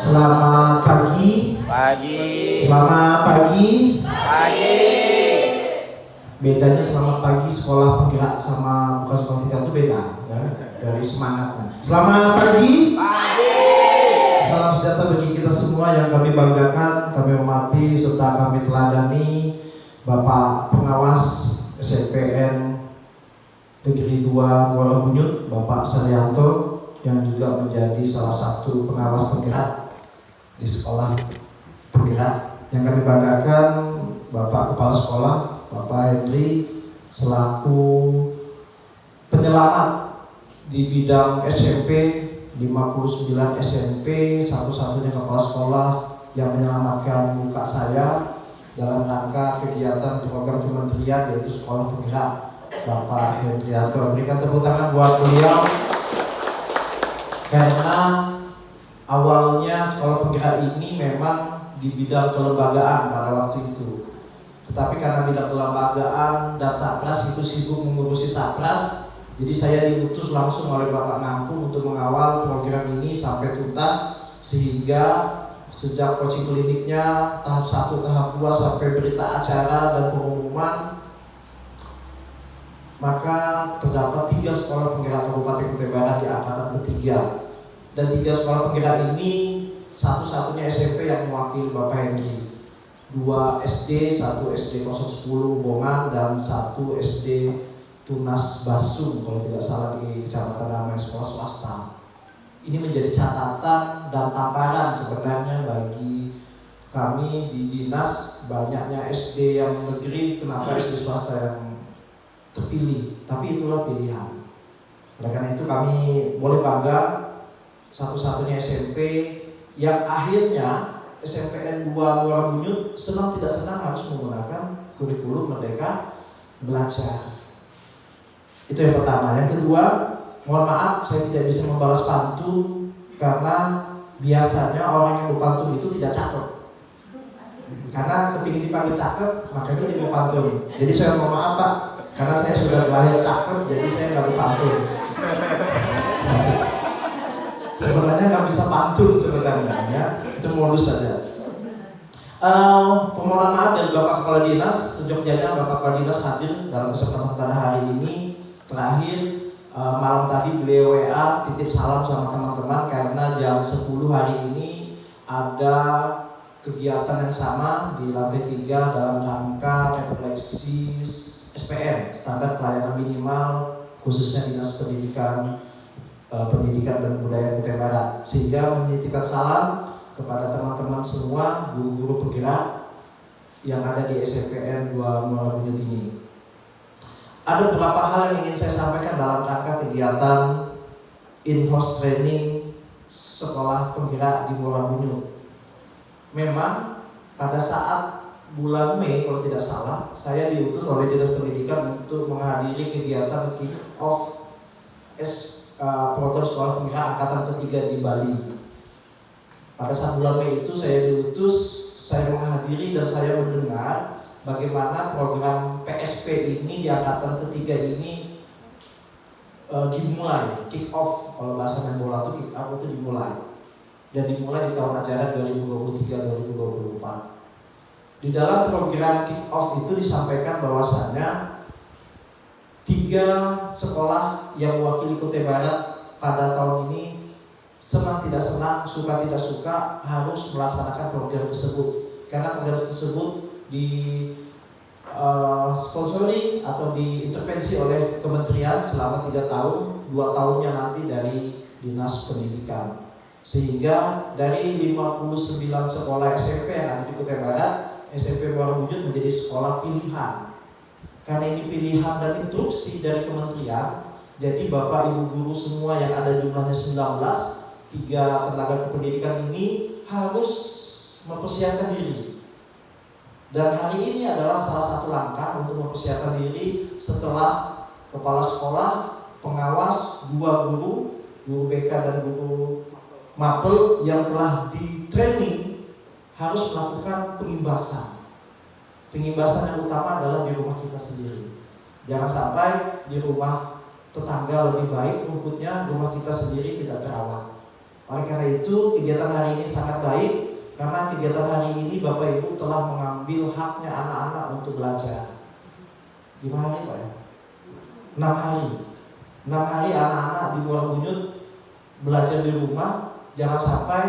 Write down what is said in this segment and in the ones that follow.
Selamat pagi. Pagi. Selamat pagi. Pagi. Bedanya selamat pagi sekolah penggerak sama bukan sekolah penggerak itu beda ya, dari semangatnya. Selamat pagi. Pagi. Salam sejahtera bagi kita semua yang kami banggakan, kami hormati serta kami teladani Bapak Pengawas SMPN Negeri 2 Muara Bunyut, Bapak Saryanto, yang juga menjadi salah satu pengawas penggerak di sekolah penggerak. Yang kami banggakan Bapak Kepala Sekolah, Bapak Henry, selaku penyelamat di bidang SMP 59 SMP, satu-satunya kepala sekolah yang menyelamatkan muka saya dalam rangka kegiatan program kementerian yaitu sekolah penggerak, Bapak Hendrianto. Berikan tepuk tangan buat beliau. Karena awalnya sekolah penggerak ini memang di bidang kelembagaan pada waktu itu. Tetapi karena bidang kelembagaan dan Satgas itu sibuk mengurusi Satgas, jadi saya diutus langsung oleh Bapak Ngampung untuk mengawal program ini sampai tuntas, sehingga sejak coaching kliniknya tahap 1, tahap 2 sampai berita acara dan pengumuman, maka terdapat 3 sekolah penggerak Kabupaten Kutai Barat di angkatan ketiga. Dan 3 sekolah penggerak ini satu-satunya SMP yang mewakili Bapak Henry. 2 SD, 1 SD 010 Bongan dan 1 SD Tunas Basung kalau tidak salah di Kecamatan Damai, sekolah swasta. Ini menjadi catatan dan tamparan sebenarnya bagi kami di dinas, banyaknya SD yang negeri, kenapa SD swasta yang terpilih, tapi itulah pilihan. Oleh karena itu kami boleh bangga satu-satunya SMP yang akhirnya SMPN 2 Muara Bunyut senang tidak senang harus menggunakan kurikulum Merdeka Belajar. Itu yang pertama. Yang kedua, mohon maaf saya tidak bisa membalas pantun karena biasanya orang yang mau pantun itu tidak cakep. Karena kepingin dipanggil cakep, makanya dia mau pantun. Jadi saya mohon maaf Pak, karena saya sudah lahir cakep, jadi saya nggak mau pantun. Sebenarnya nggak bisa pantun sebenarnya, ya. Itu modus saja. Permohonan maaf dari Bapak Kepala Dinas, sejognya Bapak Kepala Dinas hadir dalam kesempatan pada hari ini. Terakhir malam tadi beliau WA titip salam sama teman-teman karena jam 10 hari ini ada kegiatan yang sama di lantai 3 dalam rangka refleksi SPM, standar pelayanan minimal khususnya Dinas Pendidikan dan Budaya Kutai Barat, sehingga menitipkan salam kepada teman-teman semua guru-guru penggerak yang ada di SMPN 2 Muara Bunyut ini. Ada beberapa hal yang ingin saya sampaikan dalam rangka kegiatan in-house training sekolah penggerak di Muara Bunyut. Memang pada saat bulan Mei kalau tidak salah, saya diutus oleh Dinas Pendidikan untuk menghadiri kegiatan kick-off program sekolah penggerak angkatan ketiga di Bali. Pada saat bulan Mei itu saya diutus, saya menghadiri dan saya mendengar bagaimana program PSP ini di angkatan ketiga ini dimulai, kick off, kalau bahasa main bola itu kick off itu dimulai. Dan dimulai di tahun ajaran 2023-2024. Di dalam program kick off itu disampaikan bahwasannya 3 sekolah yang mewakili Kutai Barat pada tahun ini senang tidak senang, suka tidak suka harus melaksanakan program tersebut. Karena program tersebut di sponsori atau diintervensi oleh kementerian selama 3 tahun, 2 tahunnya nanti dari Dinas Pendidikan. Sehingga dari 59 sekolah SMP yang ada di Kutai Barat, SMP Muara Bunyut menjadi sekolah pilihan. Karena ini pilihan dan instruksi dari kementerian, jadi Bapak Ibu guru semua yang ada jumlahnya 19, 3 tenaga kependidikan ini harus mempersiapkan diri. Dan hari ini adalah salah satu langkah untuk mempersiapkan diri setelah kepala sekolah, pengawas, 2 guru BK dan guru mapel yang telah di training harus melakukan pengimbasan. Pengimbasan yang utama adalah di rumah kita sendiri. Jangan sampai di rumah tetangga lebih baik rumputnya, rumah kita sendiri tidak terawat. Oleh karena itu kegiatan hari ini sangat baik, karena kegiatan hari ini Bapak Ibu telah mengambil haknya anak-anak untuk belajar. 5 hari Pak ya? 6 hari. 6 hari anak-anak di Muara Bunyut belajar di rumah. Jangan sampai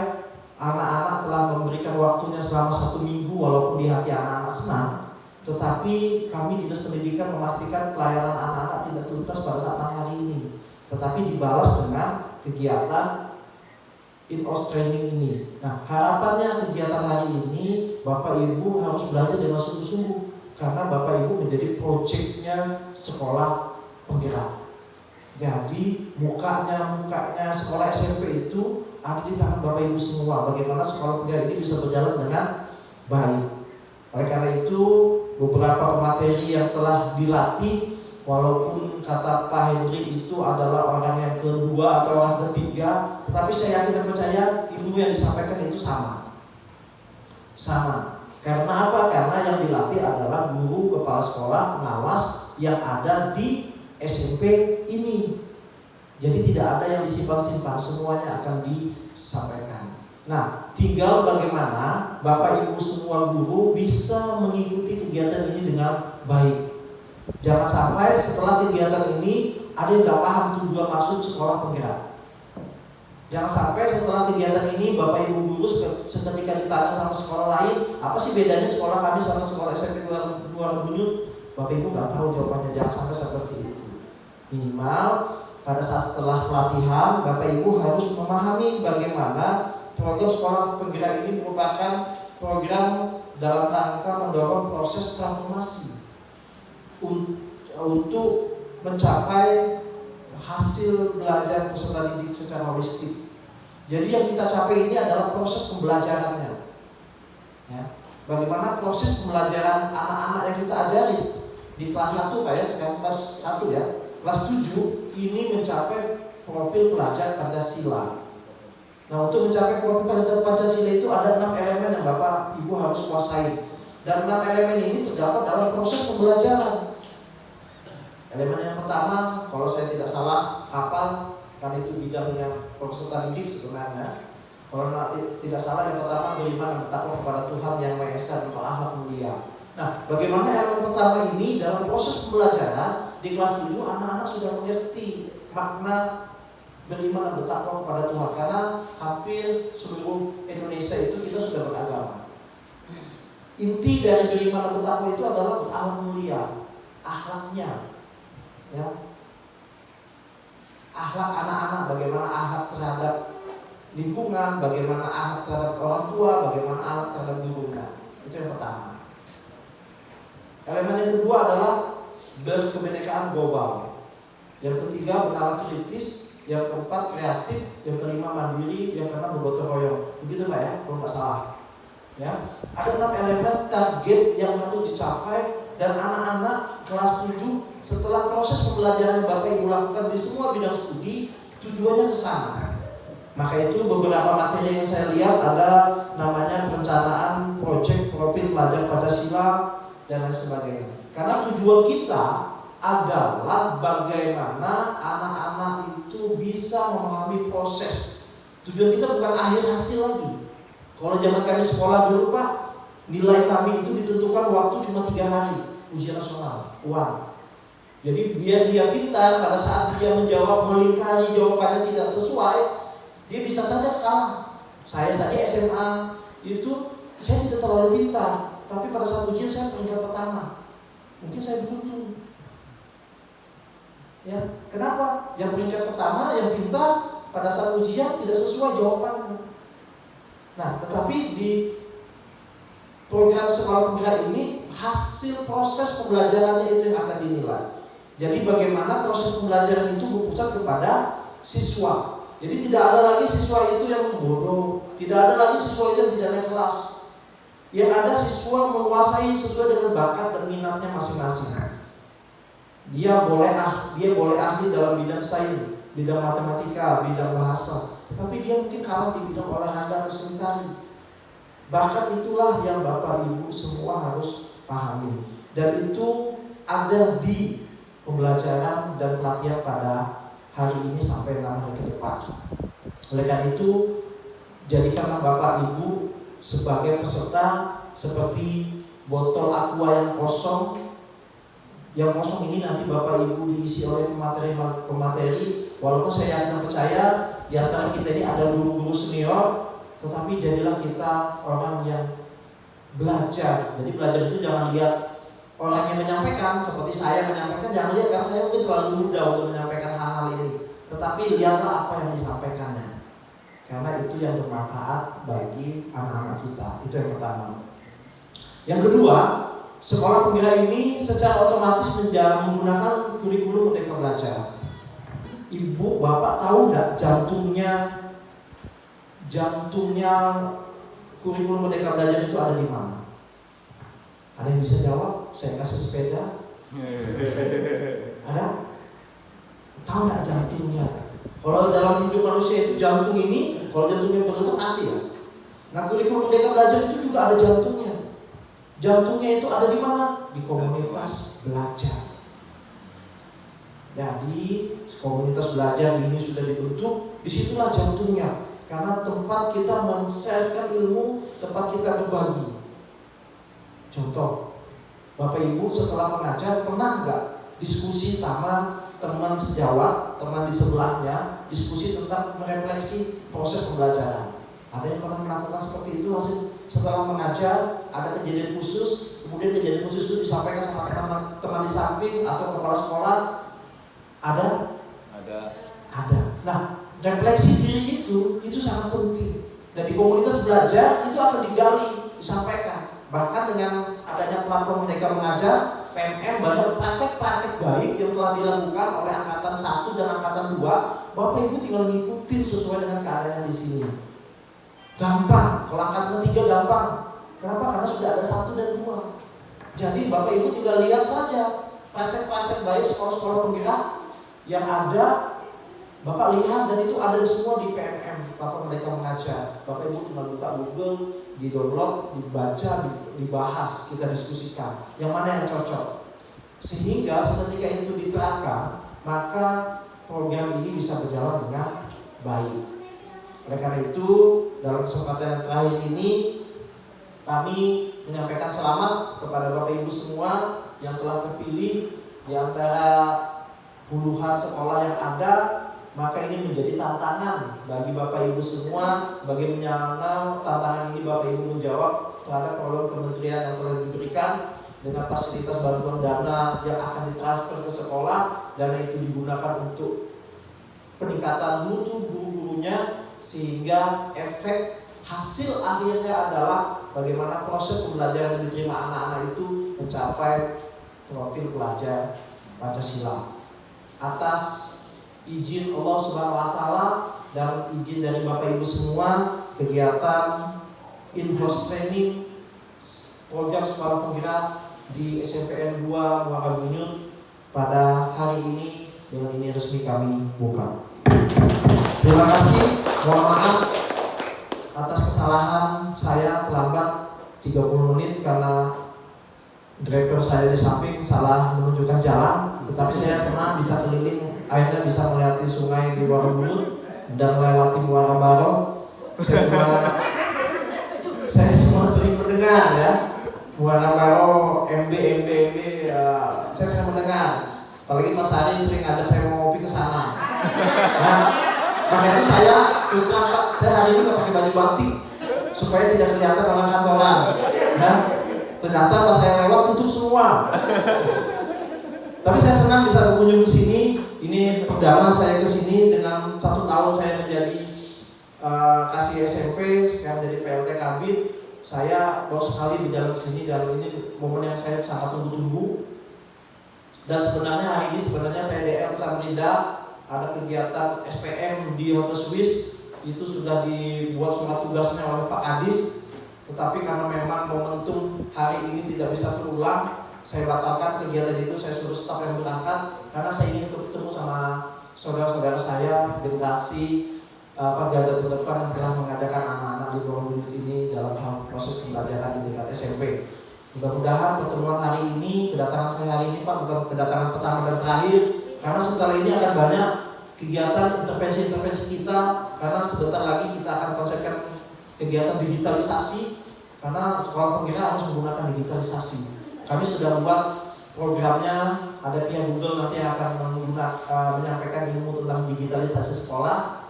anak-anak telah memberikan waktunya selama 1 minggu, walaupun di hati anak-anak senang, tetapi kami Dinas Pendidikan memastikan pelayanan anak-anak tidak tuntas pada saat 6 hari ini, tetapi dibalas dengan kegiatan in-house training ini. Nah, harapannya kegiatan hari ini Bapak Ibu harus belajar dengan sungguh-sungguh, karena Bapak Ibu menjadi proyeknya sekolah penggerak. Jadi mukanya sekolah SMP itu ada di tangan Bapak Ibu semua. Bagaimana sekolah penggerak ini bisa berjalan dengan baik. Oleh karena itu beberapa pemateri yang telah dilatih, walaupun kata Pak Hendrik itu adalah orang yang kedua atau orang ketiga, tetapi saya yakin dan percaya ilmu yang disampaikan itu sama. Karena apa? Karena yang dilatih adalah guru kepala sekolah pengawas yang ada di SMP ini. Jadi tidak ada yang disimpan-simpan, semuanya akan disampaikan. Nah, tinggal bagaimana Bapak Ibu semua guru bisa mengikuti kegiatan ini dengan baik. Jangan sampai setelah kegiatan ini ada yang tidak paham tujuan maksud sekolah penggerak. Jangan sampai setelah kegiatan ini Bapak Ibu guru seketika ditanya sama sekolah lain, apa sih bedanya sekolah kami sama sekolah SMP Muara Bunyut? Bapak Ibu nggak tahu jawabannya. Jangan sampai seperti itu. Minimal pada saat setelah pelatihan Bapak Ibu harus memahami bagaimana program sekolah penggerak ini merupakan program dalam rangka mendorong proses transformasi untuk mencapai hasil belajar peserta didik secara holistik. Jadi yang kita capai ini adalah proses pembelajarannya. Ya. Bagaimana proses pembelajaran anak-anak yang kita ajari di kelas 1 Pak ya, sekarang kelas 1 ya. Kelas 7 ini mencapai profil pelajar Pancasila. Nah, untuk mencapai profil pelajar Pancasila itu ada 6 elemen yang Bapak Ibu harus kuasai. Dan 6 elemen ini terdapat dalam proses pembelajaran. Elemen yang pertama, kalau saya tidak salah hafal, kan itu bidangnya peserta didik sebenarnya. Kalau tidak salah yang pertama beriman dan bertakwa kepada Tuhan Yang Maha Esa dan berakhlak mulia. Nah, bagaimana elemen pertama ini dalam proses pembelajaran di kelas 7 anak-anak sudah mengerti makna beriman dan bertakwa kepada Tuhan, karena hampir seluruh Indonesia itu kita sudah beragama. Inti dari beriman dan bertakwa itu adalah berakhlak mulia, akhlaknya. Ya, akhlak anak-anak, bagaimana akhlak terhadap lingkungan, bagaimana akhlak terhadap orang tua, bagaimana akhlak terhadap gurunya. Itu yang pertama. Elemen yang kedua adalah berkebinekaan global. Yang ketiga bernalar kritis, yang keempat kreatif, yang kelima mandiri, yang keenam bergotong royong. Begitu Pak ya, kalau nggak salah. Ya, ada 6 elemen target yang harus dicapai, dan anak-anak kelas 7 setelah proses pembelajaran Bapak Ibu lakukan di semua bidang studi, tujuannya ke sana. Maka itu beberapa materi yang saya lihat ada namanya perencanaan proyek profil pelajar Pancasila dan lain sebagainya. Karena tujuan kita adalah bagaimana anak-anak itu bisa memahami proses. Tujuan kita bukan akhir hasil lagi. Kalau zaman kami sekolah dulu Pak, nilai kami itu ditentukan waktu cuma 3 hari ujian nasional, uang. Jadi biar dia pintar, pada saat dia menjawab melingkari jawabannya tidak sesuai, dia bisa saja kalah. Saya saja SMA itu saya tidak terlalu pintar, tapi pada saat ujian saya peringkat pertama. Mungkin saya beruntung. Ya, kenapa? Yang peringkat pertama, yang pintar, pada saat ujian tidak sesuai jawabannya. Nah, tetapi di program sekolah penggerak ini hasil proses pembelajarannya itu yang akan dinilai. Jadi bagaimana proses pembelajaran itu berpusat kepada siswa. Jadi tidak ada lagi siswa itu yang bodoh, tidak ada lagi siswa itu yang tidak naik kelas. Yang ada siswa menguasai sesuai dengan bakat dan minatnya masing-masing. Dia boleh ahli dalam bidang sains, bidang matematika, bidang bahasa, tapi dia mungkin kalah di bidang olahraga atau seni tari. Bakat itulah yang Bapak Ibu semua harus pahami, dan itu ada di pembelajaran dan pelatihan pada hari ini sampai 6 hari ke depan. Oleh karena itu, jadikanlah Bapak Ibu sebagai peserta seperti botol aqua yang kosong. Yang kosong ini nanti Bapak Ibu diisi oleh pemateri. Walaupun saya yakin percaya di antara kita ini ada guru-guru senior, tetapi jadilah kita orang yang belajar. Jadi belajar itu jangan lihat orang yang menyampaikan, seperti saya menyampaikan, jangan lihat karena saya mungkin terlalu muda untuk menyampaikan hal-hal ini. Tetapi lihatlah apa yang disampaikannya, karena itu yang bermanfaat bagi anak-anak kita. Itu yang pertama. Yang kedua, sekolah penggerak ini secara otomatis menggunakan kurikulum Merdeka Belajar. Ibu, Bapak tahu nggak jantungnya kurikulum Merdeka Belajar itu ada di mana? Ada yang bisa jawab? Saya kasih sepeda. Ada? Tahu nggak jantungnya? Kalau dalam hidup manusia itu jantung ini, kalau jantungnya berdetak mati ya. Nah, kurikulum Merdeka Belajar itu juga ada jantungnya. Jantungnya itu ada di mana? Di komunitas belajar. Jadi komunitas belajar ini sudah dibentuk, disitulah jantungnya. Karena tempat kita men-sharekan ilmu, tempat kita berbagi. Contoh, Bapak Ibu setelah mengajar pernah nggak diskusi sama teman sejawat, teman di sebelahnya, diskusi tentang merefleksi proses pembelajaran? Ada yang pernah melakukan seperti itu? Setelah mengajar ada kejadian khusus, kemudian kejadian khusus itu disampaikan sama teman di samping atau kepala sekolah? Ada. Nah, refleksi diri itu sangat penting. Dan di komunitas belajar itu akan digali, disampaikan. Bahkan dengan adanya platform Merdeka Mengajar, PMM banyak praktek-praktek baik yang telah dilakukan oleh angkatan 1 dan angkatan 2. Bapak Ibu tinggal ngikutin sesuai dengan keadaan di sini. Gampang, kalau angkatan 3 gampang. Kenapa? Karena sudah ada 1 dan 2. Jadi Bapak Ibu tinggal lihat saja praktek-praktek baik sekolah-sekolah penggerak yang ada, Bapak lihat, dan itu ada semua di PMM Bapak Merdeka Mengajar. Bapak Ibu tinggal buka Google, di-download, dibaca, dibahas, kita diskusikan yang mana yang cocok. Sehingga ketika itu diterapkan, maka program ini bisa berjalan dengan baik. Oleh karena itu, dalam kesempatan yang terakhir ini kami menyampaikan selamat kepada Bapak Ibu semua yang telah terpilih di antara puluhan sekolah yang ada. Maka ini menjadi tantangan bagi Bapak Ibu semua. Bagaimana tantangan ini Bapak Ibu menjawab terhadap program kementerian yang telah diberikan dengan fasilitas bantuan dana yang akan ditransfer ke sekolah. Dana itu digunakan untuk peningkatan mutu guru-gurunya, sehingga efek hasil akhirnya adalah bagaimana proses pembelajaran yang diterima anak-anak itu mencapai profil pelajar Pancasila. Atas izin Allah Subhanahu wa Ta'ala dan izin dari Bapak Ibu semua, kegiatan in-house training program sekolah penggerak di SMPN 2 Muara Bunyut pada hari ini dengan ini resmi kami buka. Terima kasih. Mohon maaf atas kesalahan saya terlambat 30 menit karena driver saya di samping salah menunjukkan jalan. Tetapi saya senang bisa keliling, akhirnya bisa melewati sungai di Muara Bunyut dan melewati Muara Baro. Saya semua sering mendengar ya, Muara Baro, MB, saya sering mendengar. Apalagi Mas Ari sering ngajak saya mau ngopi ke sana. Nah, makanya saya terus terang Pak, saya hari ini nggak pakai baju batik supaya tidak kelihatan orang kantoran. Nah, ternyata pas saya lewat tutup semua. Tapi saya senang bisa berkunjung ke sini. Ini perdana saya ke sini dengan 1 tahun saya menjadi kasih SMP, sekarang jadi PLT Kabid. Saya baru sekali di dalam sini dan ini momen yang saya sangat tunggu-tunggu. Dan sebenarnya hari ini saya DL Samarinda, ada kegiatan SPM di Hotel Swiss, itu sudah dibuat surat tugasnya oleh Pak Kadis. Tetapi karena memang momentum hari ini tidak bisa terulang, saya batalkan kegiatan itu. Saya suruh staf yang berangkat karena saya ingin bertemu sama saudara-saudara saya, generasi garda terdepan yang telah mengajarkan anak-anak di Muara Bunyut ini dalam hal proses pembelajaran di tingkat SMP. Mudah-mudahan pertemuan hari ini, kedatangan saya hari ini Pak, bukan kedatangan pertama dan terakhir, karena setelah ini akan banyak kegiatan intervensi-intervensi kita karena sebentar lagi kita akan konsepkan kegiatan digitalisasi, karena sekolah pembina harus menggunakan digitalisasi. Kami sudah membuat programnya, ada pihak Google nanti akan menyampaikan ilmu tentang digitalisasi sekolah.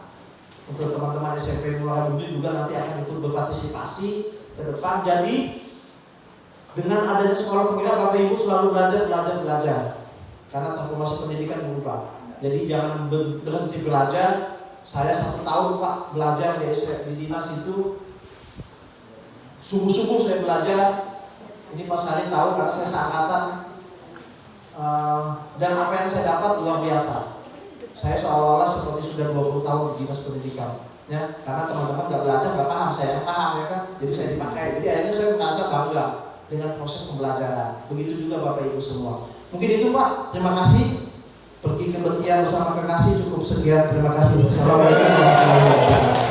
Untuk teman-teman SMP Muara Budi juga nanti akan ikut berpartisipasi ke depan. Jadi dengan adanya sekolah pembina, Bapak Ibu selalu belajar, karena transformasi pendidikan berubah. Jadi jangan berhenti belajar. Saya 1 tahun Pak belajar di dinas itu, subuh-subuh saya belajar. Ini Pak Sari tahu karena saya seangkatan. Dan apa yang saya dapat luar biasa. Saya seolah-olah seperti sudah 20 tahun di dinas pendidikan, ya, karena teman-teman nggak belajar, nggak paham, saya yang paham, ya kan, jadi saya dipakai. Jadi akhirnya saya merasa bangga dengan proses pembelajaran. Begitu juga Bapak Ibu semua. Mungkin itu Pak. Terima kasih. Pergi ke Betia bersama kekasih cukup sekian. Terima kasih. Assalamualaikum warahmatullahi wabarakatuh.